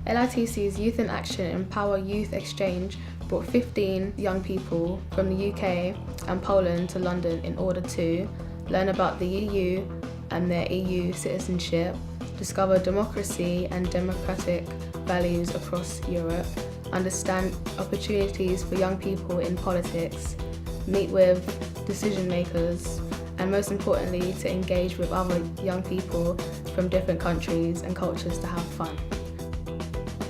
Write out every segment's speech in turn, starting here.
LITC's Youth in Action EmPower Youth Exchange brought 15 young people from the UK and Poland to London in order to learn about the EU and their EU citizenship, discover democracy and democratic values across Europe, understand opportunities for young people in politics, meet with decision makers, and most importantly, to engage with other young people from different countries and cultures to have fun.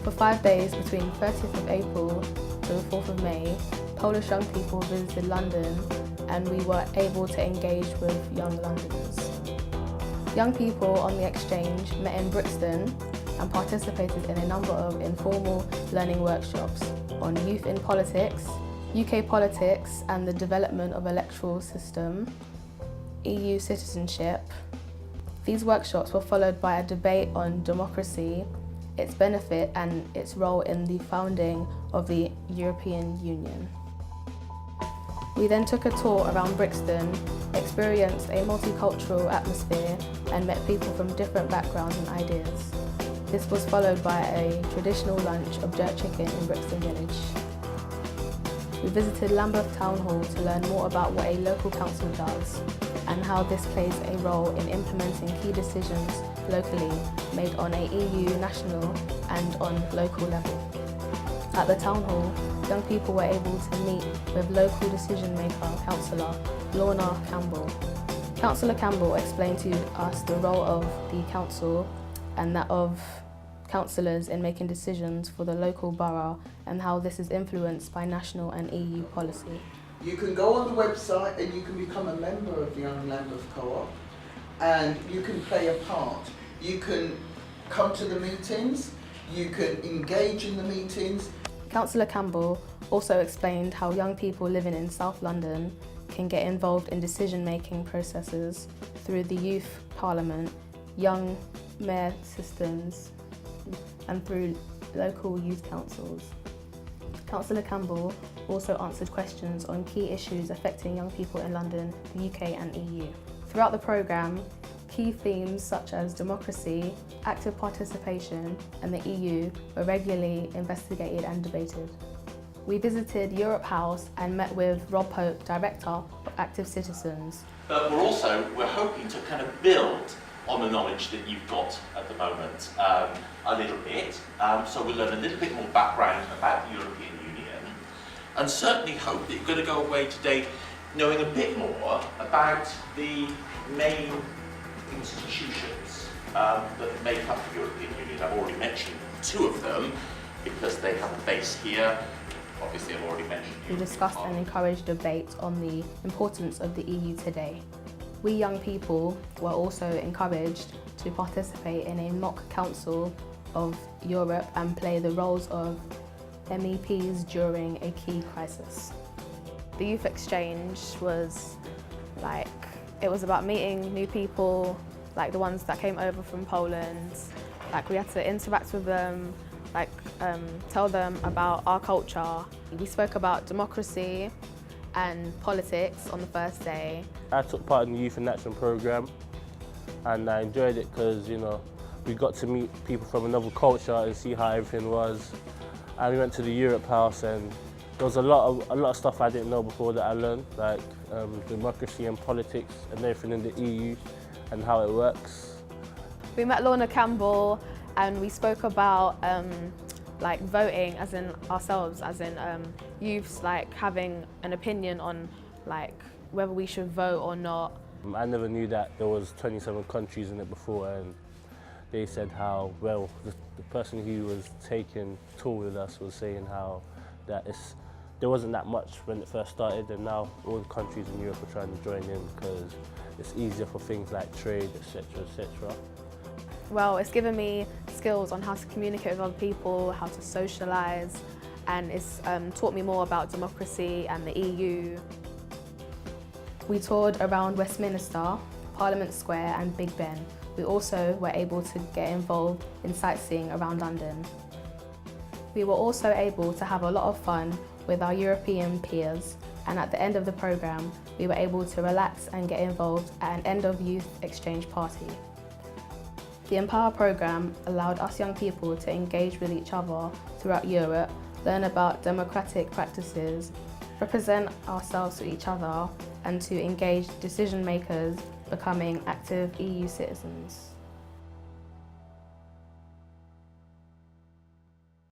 For 5 days between 30th of April to the 4th of May, Polish young people visited London and we were able to engage with young Londoners. Young people on the exchange met in Brixton and participated in a number of informal learning workshops on youth in politics, UK politics and the development of electoral system, EU citizenship. These workshops were followed by a debate on democracy, its benefit and its role in the founding of the European Union. We then took a tour around Brixton, experienced a multicultural atmosphere and met people from different backgrounds and ideas. This was followed by a traditional lunch of jerk chicken in Brixton Village. We visited Lambeth Town Hall to learn more about what a local council does and how this plays a role in implementing key decisions locally made on a EU national and on local level. At the Town Hall, young people were able to meet with local decision maker, Councillor Lorna Campbell. Councillor Campbell explained to us the role of the council and that of councillors in making decisions for the local borough and how this is influenced by national and EU policy. You can go on the website and you can become a member of the Young Lambeth Co-op and you can play a part. You can come to the meetings, you can engage in the meetings. Councillor Campbell also explained how young people living in South London can get involved in decision-making processes through the Youth Parliament, Young Mayor systems and through local youth councils. Councillor Campbell also answered questions on key issues affecting young people in London, the UK and EU. Throughout the programme, key themes such as democracy, active participation and the EU were regularly investigated and debated. We visited Europe House and met with Rob Pope, Director of Active Citizens. But we're hoping to kind of build on the knowledge that you've got at the moment a little bit. So we'll learn a little bit more background about the European Union and certainly hope that you're going to go away today knowing a bit more about the main institutions that make up the European Union. I've already mentioned two of them because they have a base here. Obviously I've already mentioned We discussed and encouraged debate on the importance of the EU today. We young people were also encouraged to participate in a mock council of Europe and play the roles of MEPs during a key crisis. The youth exchange was it was about meeting new people, like the ones that came over from Poland. We had to interact with them, tell them about our culture. We spoke about democracy and politics on the first day. I took part in the Youth in Action programme and I enjoyed it because, we got to meet people from another culture and see how everything was. And we went to the Europe House and there was a lot of stuff I didn't know before that I learned, like democracy and politics and everything in the EU and how it works. We met Lorna Campbell and we spoke about voting as in ourselves, as in youths having an opinion on whether we should vote or not. I never knew that there was 27 countries in it before and they said how, well, the person who was taking the tour with us was saying how there wasn't that much when it first started and now all the countries in Europe are trying to join in because it's easier for things like trade, etc, etc. Well, it's given me skills on how to communicate with other people, how to socialise, and it's taught me more about democracy and the EU. We toured around Westminster, Parliament Square and Big Ben. We also were able to get involved in sightseeing around London. We were also able to have a lot of fun with our European peers, and at the end of the programme, we were able to relax and get involved at an end of youth exchange party. The EmPower programme allowed us young people to engage with each other throughout Europe, learn about democratic practices, represent ourselves to each other, and to engage decision makers becoming active EU citizens.